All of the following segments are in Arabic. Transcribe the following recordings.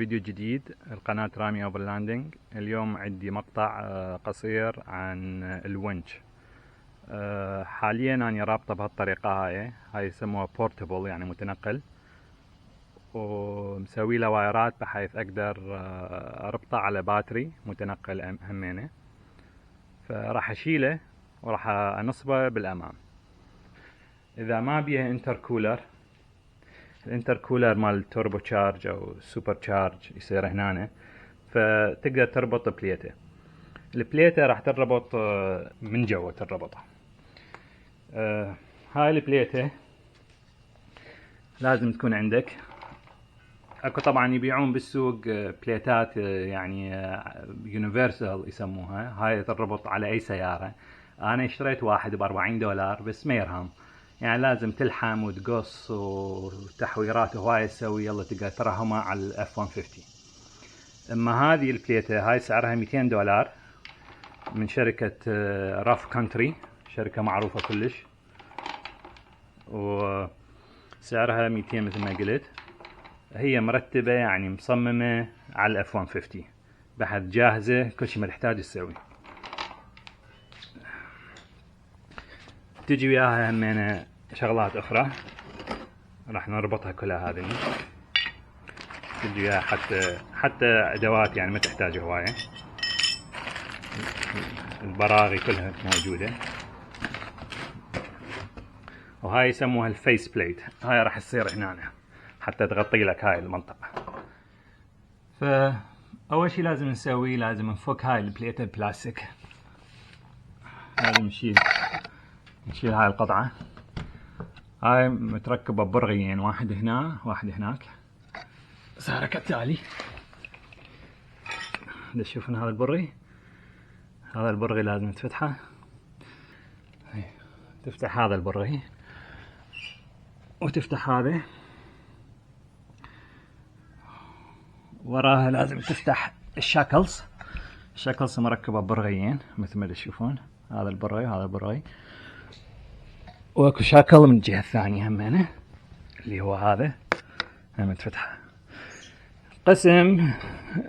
فيديو جديد القناة رامي اوفرلاندنج. اليوم عندي مقطع قصير عن الونش. حاليا أنا رابطه بهالطريقة هاي يسموها بورتبل، يعني متنقل، ومسوي له وايرات بحيث أقدر أربطه على باتري متنقل همينه. فراح أشيله وراح أنصبه بالأمام. إذا ما بيه انتركولر، الانتركولر مال التوربو تشارج او سوبر تشارج يصير هنا، فتقدر تربط بليته. البليته راح تربط من جوا تربطها. هاي البليته لازم تكون عندك. اكو طبعا يبيعون بالسوق بليتات يعني يونيفرسال يسموها، هاي تربط على اي سيارة. انا اشتريت واحد ب$40 بس ما يرهم، يعني لازم تلحم وتقص وتحويرات هواية تسوي، يلا تقدر ترهمها على الاف 150. اما هذه البليتة هاي سعرها $200 من شركة راف كونتري، شركة معروفة كلش، وسعرها 200 مثل ما قلت. هي مرتبة يعني مصممة على الاف 150 بحث جاهزة، كل شي ما تحتاج تسوي. تجي وياها همينة شغلات اخرى راح نربطها كلها. هذه تجي وياها حتى ادوات يعني ما تحتاج هواية. البراغي كلها موجودة، وهاي يسموها الفيس بليت. هاي راح تصير هنا حتى تغطي لك هاي المنطقة. فأول شي لازم نسويه، لازم نفك هاي البليت البلاستيك. لازم نشيل هاي القطعة. هاي متركبة ببرغيين، واحد هنا واحد هناك. صار كالتالي. تشوفون هذا البرغي، هذا البرغي لازم تفتحه. تفتح هذا البرغي وتفتح هذا، وراها لازم تفتح الشاكلز. الشاكلز مركبة ببرغيين مثل ما تشوفون، هذا البرغي وهذا البرغي، واكو شاكل من الجهة الثانية همينه اللي هو هذا هم تفتحه. قسم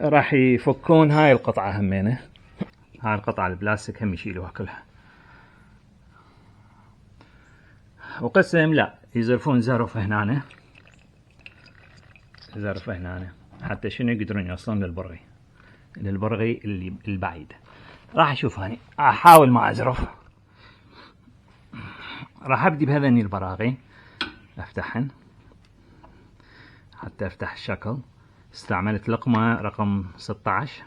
راح يفكون هاي القطعة همينه، هاي القطعة البلاستيك هم يشيلوها كلها. وقسم لا، يزرفون زرفة هنا، زرفة هنا حتى شنو يقدرون يوصلون للبرغي اللي البعيد. راح اشوف هاني، احاول ما ازرف. راح ابدي بهذني البراغي افتحهن حتى افتح الشكل. استعملت لقمة رقم 16،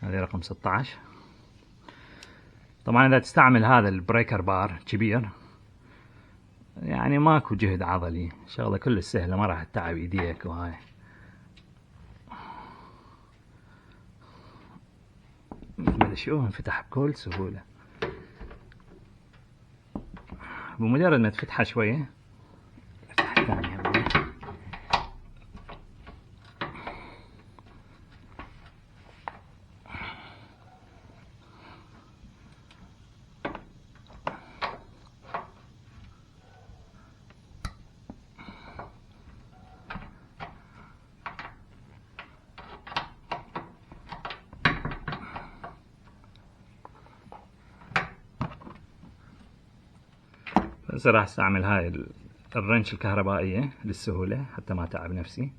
هذه رقم 16. طبعا اذا تستعمل هذا البريكر بار كبير يعني ماكو جهد عضلي، شغلة كل سهلة، ما راح تتعب ايديك. وهاي شوف انفتح بكل سهولة. بمجرد ما تفتحها شوية افتح الثانية. هسه راح استعمل هاي الرنش الكهربائية للسهولة حتى ما تعب نفسي.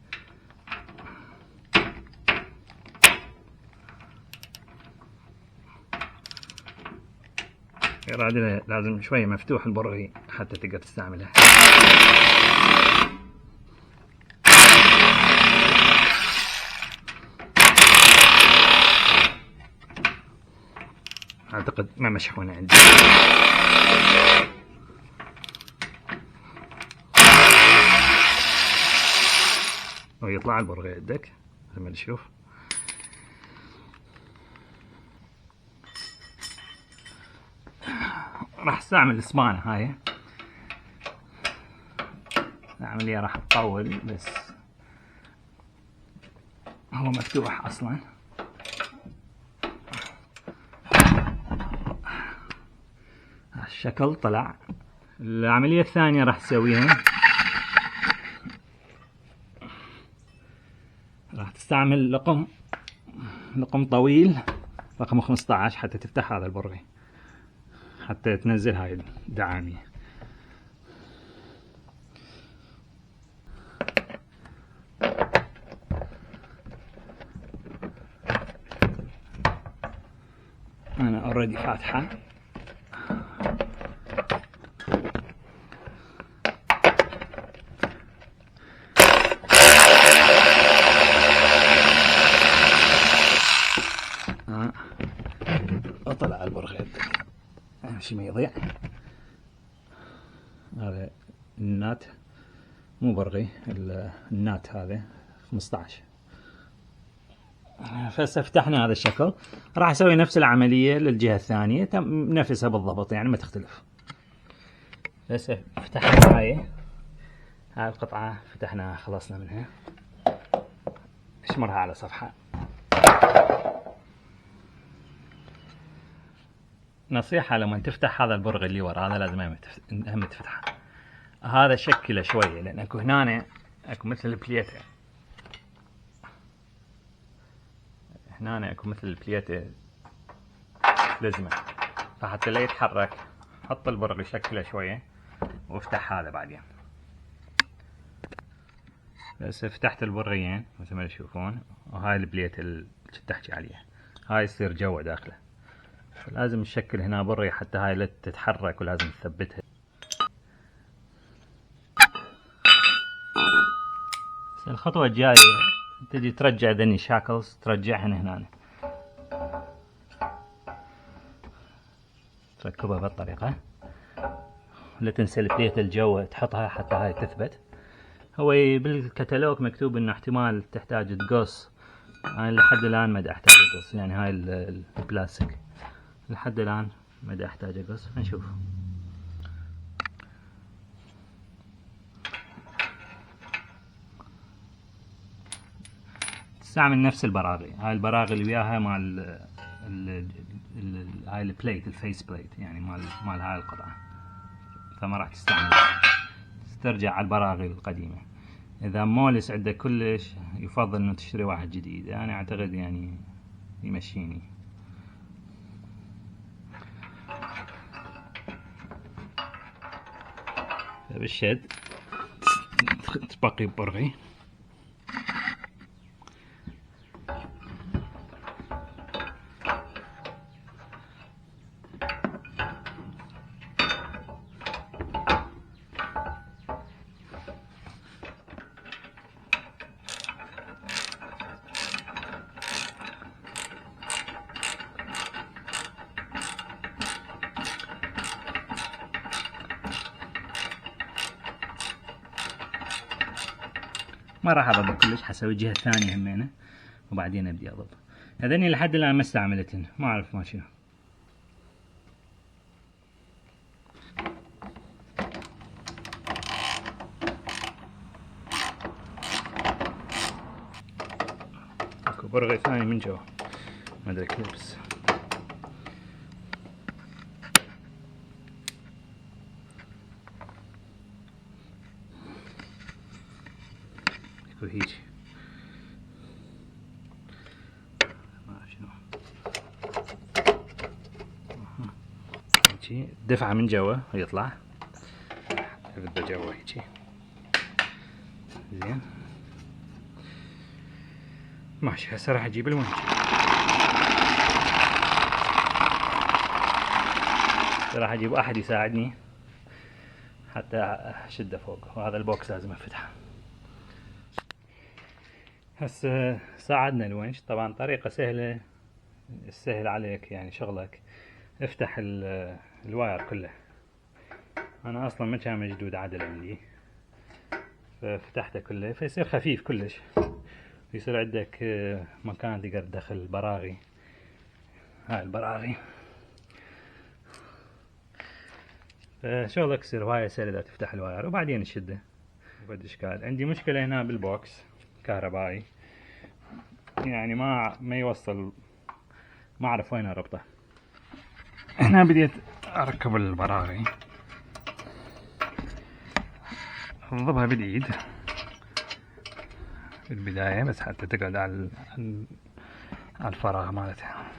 لازم شوية مفتوح البرغي حتى تقدر تستعملها. اعتقد ما مشحونة عندي. ويطلع البرغي عندك زي ما تشوف. راح استعمل الاسبانة هاي، العملية راح تطول بس هو مفتوح اصلا. الشكل طلع. العملية الثانية راح تسويها راح تستعمل لقم طويل رقم 15 حتى تفتح هذا البرغي، حتى تنزل هاي الدعامية. أنا أوريدي فاتحة. أطلع البرغي أهم شي ما يضيع. هذا النات، مو برغي، النات هذا 15. فهسه فتحنا هذا الشكل، راح اسوي نفس العملية للجهة الثانية نفسها بالضبط، يعني ما تختلف. هسه فتحنا هاي القطعة، فتحناها خلصنا منها. اشمرها على صفحة. نصيحة لما تفتح هذا البرغي اللي ورا هذا لازم هم تفتحه. هذا شكله شوية لأن اكو هنا اكو مثل البليتة، هنا اكو مثل البليتة لزمة، فحتى لا يتحرك حط البرغي شكله شوية وافتح هذا بعدين. بس فتحت البرغيين مثل ما تشوفون، وهاي البليتة اللي تحكي عليها هاي يصير جوا داخله، لازم نشكل هنا برغي حتى هاي لا تتحرك ولازم نثبتها. الخطوة الجاية تجي ترجع ذني شاكلز، ترجعهن هنا، تركبها بهالطريقة. لا تنسى البليت الجو تحطها حتى هاي تثبت. هو بالكتالوج مكتوب انه احتمال تحتاج تقص، انا لحد الان ما احتاج اقص، يعني هاي البلاستيك لحد الان ما احتاج اقص. نشوف. تستعمل نفس البراغي، هاي البراغي اللي وياها مال هاي البليت، الفيس بليت، يعني مال هاي القطعة، فما راح تستعمل، ترجع على البراغي القديمة. اذا مولس عندك كلش يفضل انه تشتري واحد جديد، انا اعتقد يعني يمشيني. بالشد تبقي برغي. ما راح اضبط كلش، حسوي الجهة الثانية همينة وبعدين ابدي اضبط. هذني لحد الان ما استعملتهن، ما اعرف ما شنو. اكو برغي ثاني من جوا ما ادري كليبس. اكو هيجي ما اعرف شنو، هيجي دفعة من جوا ويطلع يبدا جوا هيجي. زين ماشي. هسه راح اجيب الونش، راح اجيب احد يساعدني حتى اشده فوق، وهذا البوكس لازم افتحه. هسه ساعدنا الونش، طبعا طريقة سهلة تسهل عليك يعني شغلك. افتح الواير كله، انا اصلا ما كان مشدود عدل عندي، ففتحته كله فيصير خفيف كلش، يصير عندك مكان تقدر تدخل البراغي. هاي البراغي فشغلك يصير هواية سهل اذا تفتح الواير وبعدين تشده. بدي اشكال، عندي مشكلة هنا بالبوكس كهربائي، يعني ما يوصل، ما اعرف وين اربطه. هنا بديت اركب البراغي، اضربها بالايد في البداية بس حتى تقعد على الفراغ مالتها.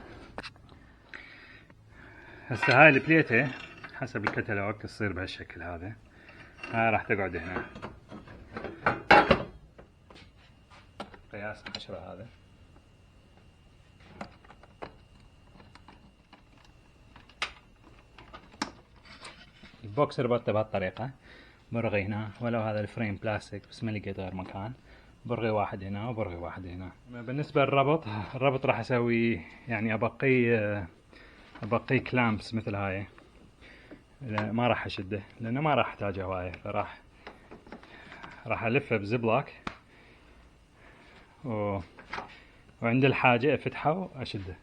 هسه هاي البليتة حسب الكتالوج تصير بهالشكل هذا. هاي راح تقعد هنا قياس 10 هذا. البوكس ربطته بهالطريقة، برغي هنا، ولو هذا الفريم بلاستيك بس ما لقيت غير مكان، برغي واحد هنا وبرغي واحد هنا. بالنسبة للربط راح اسوي يعني ابقي كلامبس مثل هاي، ما راح اشده لانه ما راح احتاجه هواية، راح الفه بزبلوك وعند الحاجة افتحه واشده.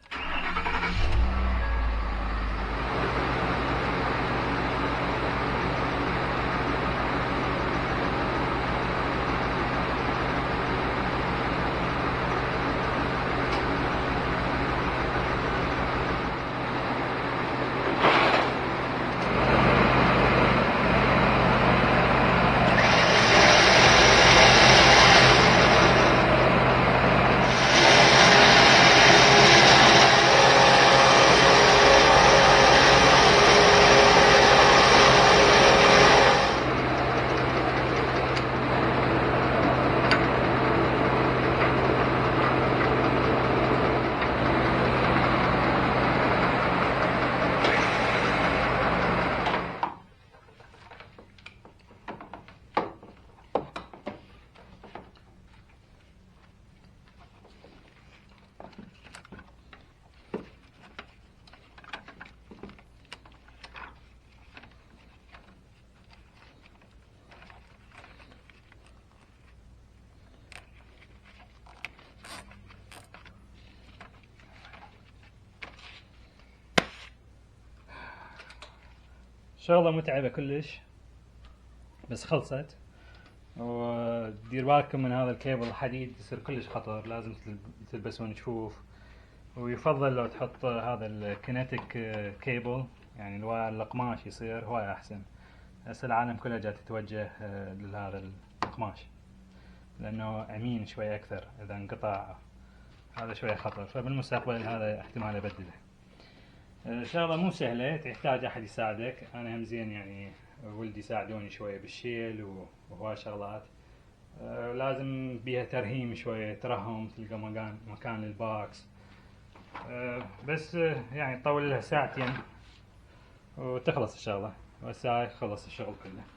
شغلة متعبة كلش بس خلصت. ودير بالكم من هذا الكيبل الحديد يصير كلش خطر، لازم تلبسون جفوف، ويفضل لو تحط هذا الكينيتيك كيبل يعني القماش يصير هواي احسن. هسه العالم كلها جات تتوجه لهذا القماش لانه امين شوي اكثر، اذا انقطع هذا شوي خطر، فبالمستقبل هذا احتمال ابدله. شغلة مو سهلة، تحتاج احد يساعدك. انا هم زين يعني ولدي ساعدوني شوية بالشيل وهواي شغلات. لازم بيها ترهيم شوية، ترهم، تلقى مكان للباكس. بس يعني تطول لها ساعتين وتخلص الشغلة، وهسه خلص الشغل كله.